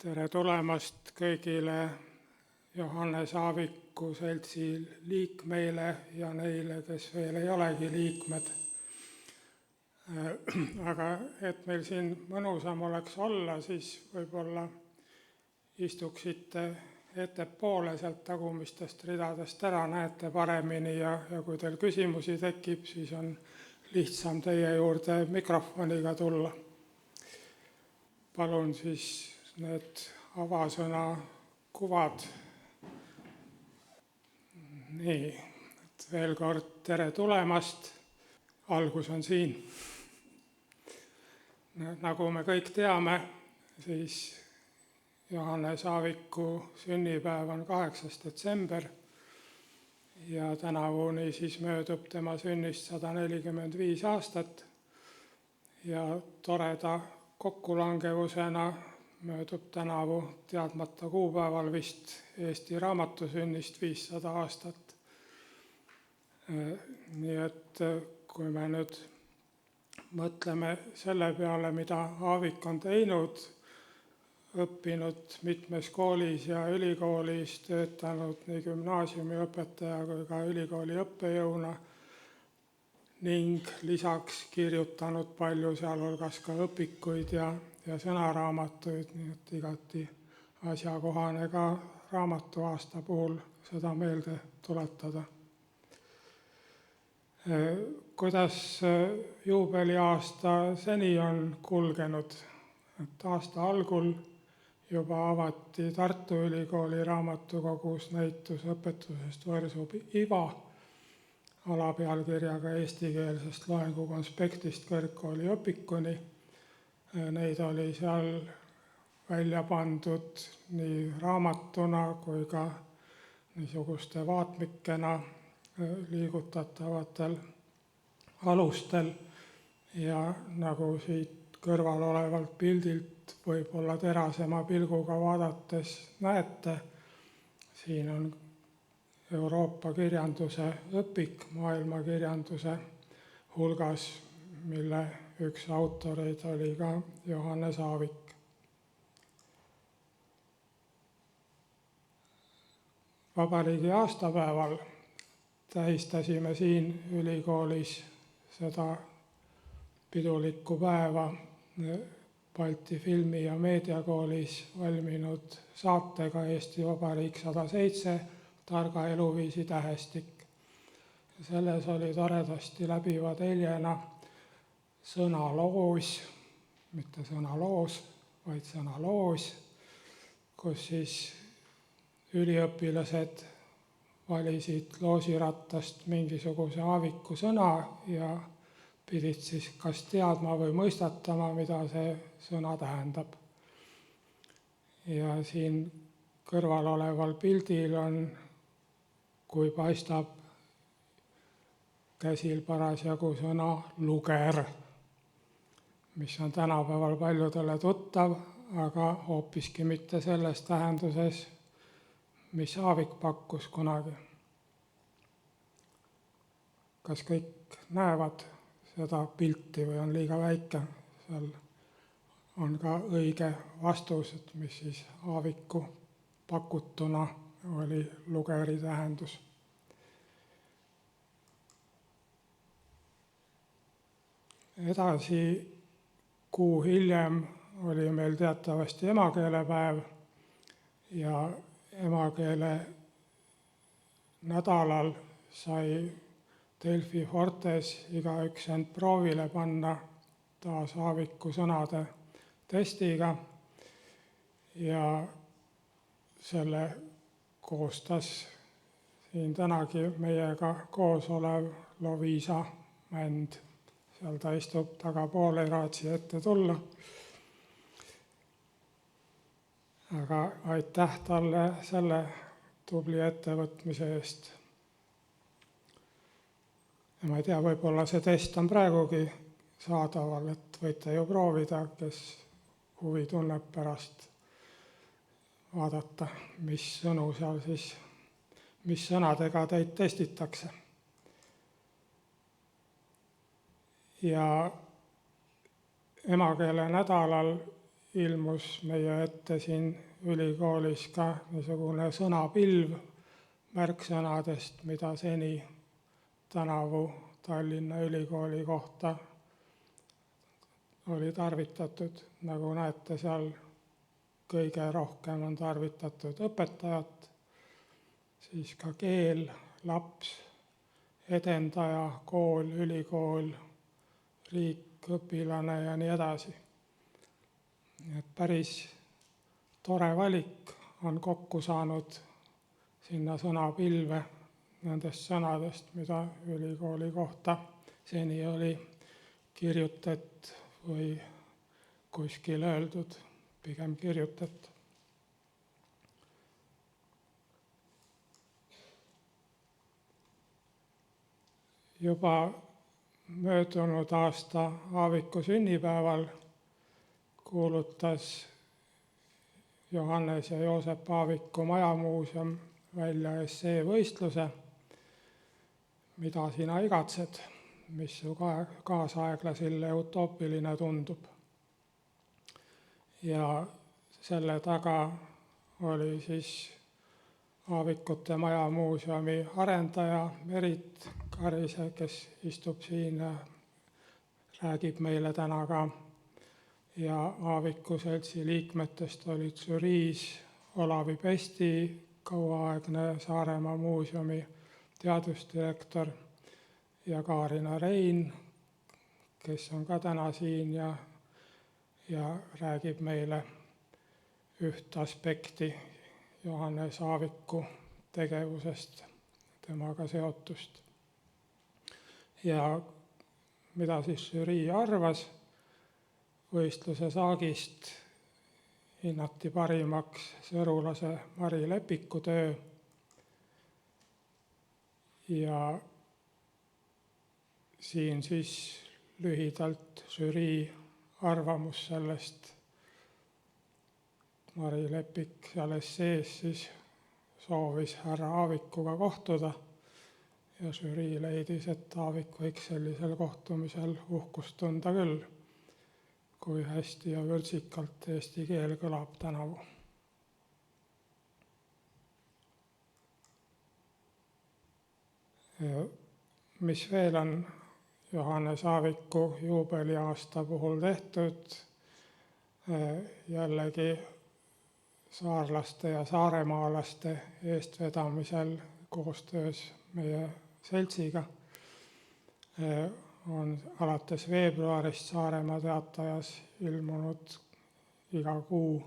Tere tulemast kõigile Johannes Aaviku seltsi liikmeile ja neile, kes veel ei olegi liikmed. Aga et meil siin mõnusam oleks olla, siis võib-olla istuksite ettepoole sealt tagumistest ridadest ära, näete paremini ja kui teil küsimusi tekib, siis on lihtsam teie juurde mikrofoniga tulla. Palun siis need avasõna kuvad. Nii, et veel kord tere tulemast. Algus on siin. Nagu me kõik teame, siis Johannes Aaviku sünnipäev on 8. detsember ja tänavuni siis möödub tema sünnist 145 aastat ja toreda kokkulangevusena möödub tänavu teadmata kuupäeval vist Eesti raamatusünnist 500 aastat. Nii et kui me nüüd mõtleme selle peale, mida Aavik on teinud, õppinud mitmes koolis ja ülikoolis, töötanud nii gümnaasiumiõpetaja kui ka ülikooli õppejõuna ning lisaks kirjutanud palju, sealhulgas ka õpikuid ja sõnaraamatuid, nii et igati asjakohane ka raamatuaasta puhul seda meelde tuletada. Kuidas juubeliaasta seni on kulgenud? Et aasta algul juba avati Tartu Ülikooli raamatukogus näitus õpetusest võrsub iva alapealkirjaga eestikeelsest loengukonspektist kõrgkooli õpikuni. Neid oli seal välja pandud nii raamatuna kui ka niisuguste vaatmikena liigutatavatel alustel ja nagu siit kõrval olevalt pildilt võib-olla terasema pilguga vaadates näete, siin on Euroopa kirjanduse õpik maailma kirjanduse hulgas, mille üks autoreid oli ka Johannes Aavik. Vabariigi aastapäeval tähistasime siin ülikoolis seda pidulikku päeva Balti Filmi- ja Meediakoolis valminud saatega Eesti Vabariik 107, targa eluviisi tähestik. Selles oli toredasti läbiva teljena sõnaloos, mitte sõnaloos, vaid sõnaloos, kus siis üliõpilased valisid loosirattast mingisuguse Aaviku sõna ja pidid siis kas teadma või mõistatama, mida see sõna tähendab. Ja siin kõrval oleval pildil on, kui paistab, käsil parasjagu sõna luger, mis on tänapäeval paljudele tuttav, aga hoopiski mitte selles tähenduses, mis Aavik pakkus kunagi. Kas kõik näevad seda pilti või on liiga väike? Seal on ka õige vastus, et mis siis Aaviku pakutuna oli lugeri tähendus. Edasi kuu hiljem oli meil teatavasti emakeelepäev ja emakeele nädalal sai Delfi Fortes igaüks end proovile panna taas Aaviku sõnade testiga ja selle koostas siin tänagi meiega koos olev Loviisa Mänd. Seal ta istub tagapool, ei raatsi ette tulla. Aga aitäh talle selle tubli ettevõtmise eest. Ja ma ei tea, võib-olla see test on praegugi saadaval, et võite ju proovida, kes huvi tunneb pärast vaadata, mis sõnu seal siis, mis sõnadega teid testitakse. Ja emakeele nädalal ilmus meie ette siin ülikoolis ka niisugune sõnapilv märksõnadest, mida seni tänavu Tallinna Ülikooli kohta oli tarvitatud. Nagu näete, seal kõige rohkem on tarvitatud õpetajat, siis ka keel, laps, edendaja, kool, ülikool, riik, õpilane ja nii edasi. Et päris tore valik on kokku saanud sinna sõnapilve nendest sõnadest, mida ülikooli kohta seni oli kirjutatud või kuskil öeldud, pigem kirjutatud. Juba möödunud aasta Aaviku sünnipäeval kuulutas Johannes ja Joosep Aaviku Majamuuseum välja esseevõistluse "Mida sina igatsed?", mis su kaasaeglasele utoopiline tundub. Ja selle taga oli siis Aavikute Majamuuseumi arendaja Merit Karise, kes istub siin ja räägib meile täna ka. Ja Aaviku seltsi liikmetest olid žüriis Olavi Pesti, kauaaegne Saaremaa muuseumi teadusdirektor, ja Kaarina Rein, kes on ka täna siin ja räägib meile üht aspekti Johannes Aaviku tegevusest, temaga seotust. Ja mida siis žürii arvas? Võistluse saagist hinnati parimaks sõrulase Mari Lepiku töö ja siin siis lühidalt žürii arvamus sellest. Mari Lepik seal essees siis soovis härra Aavikuga kohtuda ja žürii leidis, et Aavik võiks sellisel kohtumisel uhkust tunda küll, kui hästi ja vürtsikalt eesti keel kõlab tänavu. Mis veel on Johannes Aaviku juubeliaasta puhul tehtud? Jällegi saarlaste ja saaremaalaste eestvedamisel koostöös meie seltsiga on alates veebruarist Saaremaa Teatajas ilmunud iga kuu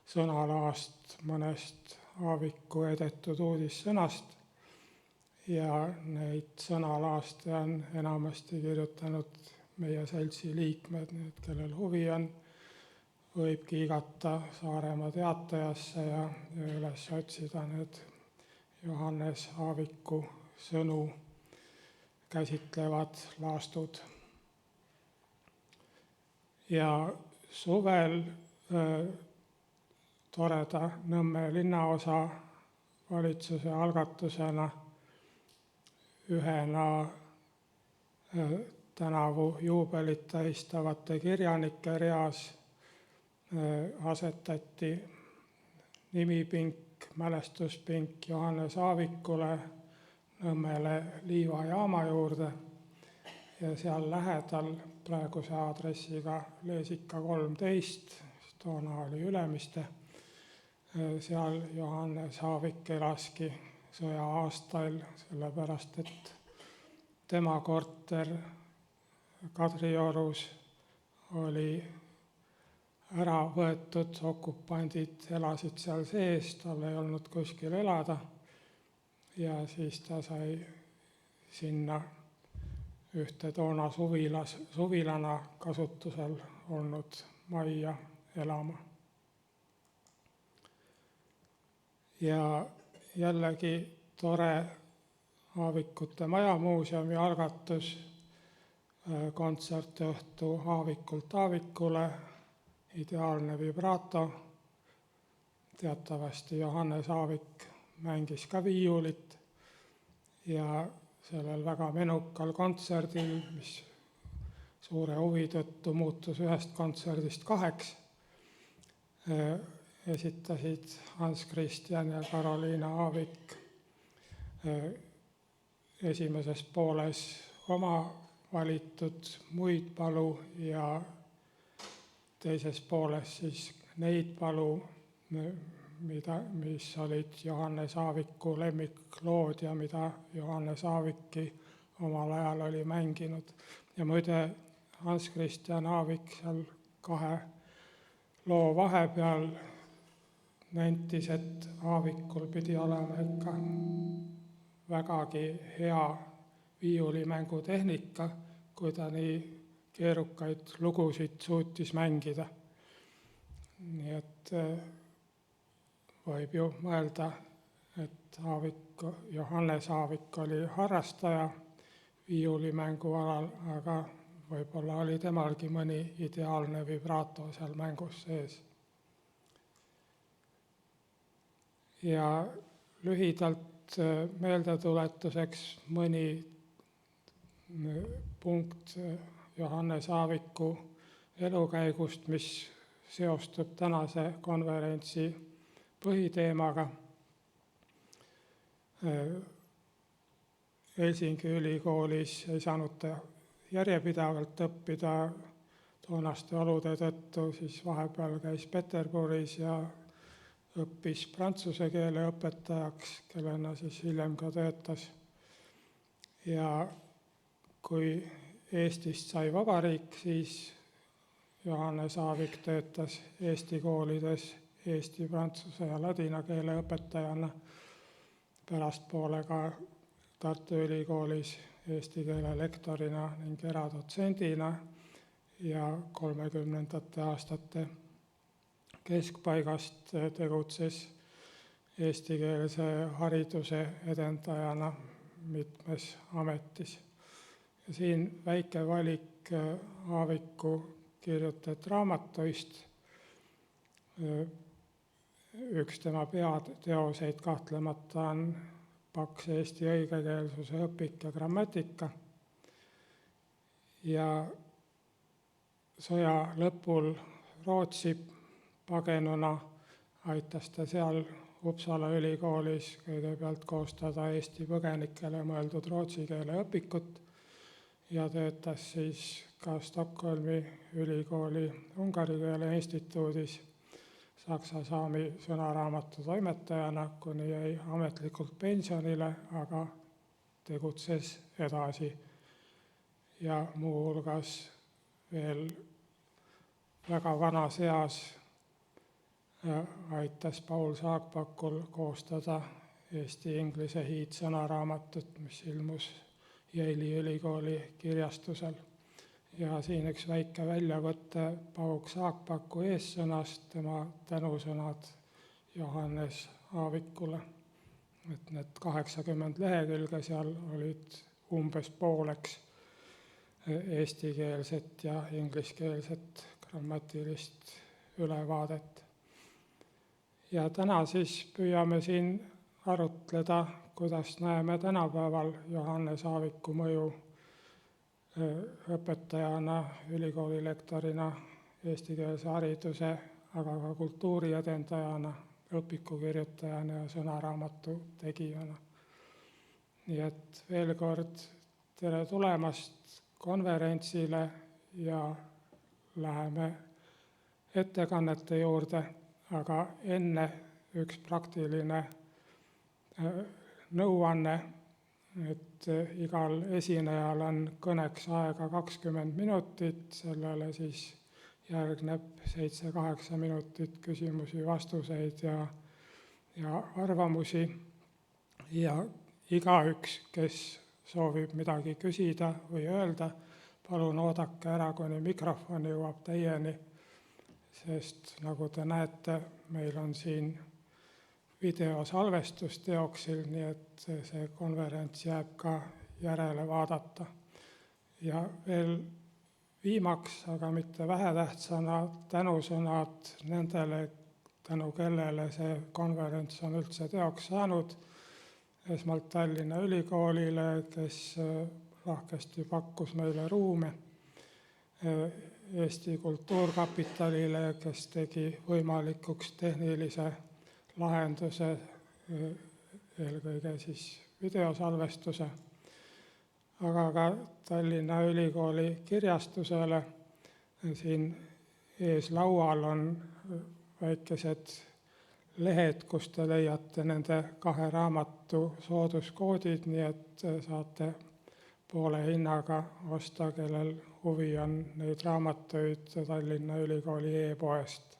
sõnalaast mõnest Aaviku edetud uudissõnast ja neid sõnalaaste on enamasti kirjutanud meie seltsi liikmed, need, kellel huvi on, võib kiigata Saaremaa Teatajasse ja üles otsida need Johannes Aaviku sõnu käsitlevad laastud. Ja suvel toreda Nõmme linnaosa valitsuse algatusena ühena tänavu juubelit tähistavate kirjanike reas asetati nimipink, mälestuspink Johannes Aavikule Nõmmele Liiva jaama juurde ja seal lähedal praeguse aadressiga Leesika 13, toona oli Ülemiste, seal Johannes Aavik elaski sõja-aastail, sellepärast et tema korter Kadriorus oli ära võetud, okupandid elasid seal sees, tal ei olnud kuskil elada ja siis ta sai sinna ühte toona suvilana kasutusel olnud majja elama. Ja jällegi tore Aavikute Majamuuseumi algatus, kontsertõhtu Aavikult Aavikule, ideaalne vibrato. Teatavasti Johannes Aavik mängis ka viiulit ja sellel väga menukal kontserdil, mis suure huvi tõttu muutus ühest kontserdist 2, esitasid Hans Christian ja Karoliina Aavik esimeses pooles oma valitud muid palu ja teises pooles siis neid palu, mis olid Johannes Aaviku lemmiklood ja mida Johannes Aaviki omal ajal oli mänginud. Ja muide, Hans Christian Aavik seal 2 loo vahepeal nentis, et Aavikul pidi olema ikka vägagi hea viiulimängutehnika, kui ta nii keerukaid lugusid suutis mängida. Nii et võib ju mõelda, et Johannes Aavik oli harrastaja viiulimängu alal, aga võib-olla oli temalgi mõni ideaalne vibraato seal mängus sees. Ja lühidalt meeldetuletuseks mõni punkt Johannes Aaviku elukäigust, mis seostub tänase konverentsi põhiteemaga. Helsingi ülikoolis ei saanud ta järjepidevalt õppida toonaste olude tõttu, siis vahepeal käis Peterburis ja õppis prantsuse keele õpetajaks, kellena siis hiljem ka töötas. Ja kui Eestist sai vabariik, siis Johannes Aavik töötas Eesti koolides eesti, prantsuse ja ladina keele õpetajana, pärastpoole ka Tartu Ülikoolis eesti keele lektorina ning eradotsendina ja 30. aastate keskpaigast tegutses eestikeelse hariduse edendajana mitmes ametis. Ja siin väike valik Aaviku kirjutatud raamatuist. Üks tema peateoseid kahtlemata on paks eesti õigekeelsuse õpik ja grammatika. Ja sõja lõpul Rootsi pagenuna aitas ta seal Uppsala ülikoolis kõigepealt koostada Eesti põgenikele mõeldud rootsi keele õpikut ja töötas siis ka Stockholmi ülikooli Ungari keele instituudis saksa-saami sõnaraamatu toimetajana, kuni jäi ametlikult pensionile, aga tegutses edasi. Ja muu hulgas veel väga vanas eas aitas Paul Saagpakul koostada eesti-inglise hiidsõnaraamatut, mis ilmus Yale'i ülikooli kirjastusel. Ja siin üks väike väljavõte Paul Saagpaku eessõnast, tema tänusõnad Johannes Aavikule. Et need 80 lehekülge seal olid umbes pooleks eestikeelset ja ingliskeelset grammatilist ülevaadet. Ja täna siis püüame siin arutleda, kuidas näeme tänapäeval Johannes Aaviku mõju õpetajana, ülikooli lektorina, eestikeelse hariduse, aga ka kultuuri edendajana, õpikukirjutajana ja sõnaraamatu tegijana. Nii et veel kord tere tulemast konverentsile ja läheme ettekannete juurde, aga enne üks praktiline nõuanne, et igal esinejal on kõneks aega 20 minutit, sellele siis järgneb 7-8 minutit küsimusi, vastuseid ja arvamusi. Ja igaüks, kes soovib midagi küsida või öelda, palun oodake ära, kuni mikrofon jõuab teieni, sest nagu te näete, meil on siin videosalvestus teoksil, nii et see konverents jääb ka järele vaadata. Ja veel viimaks, aga mitte vähetähtsana, tänusõnad nendele, tänu kellele see konverents on üldse teoks saanud. Esmalt Tallinna Ülikoolile, kes lahkesti pakkus meile ruume. Eesti Kultuurkapitalile, kes tegi võimalikuks tehnilise lahenduse, eelkõige siis videosalvestuse, aga ka Tallinna Ülikooli kirjastusele. Siin ees laual on väikesed lehed, kus te leiate nende 2 raamatu sooduskoodid, nii et saate poole hinnaga osta, kellel huvi on neid raamatuid Tallinna Ülikooli e-poest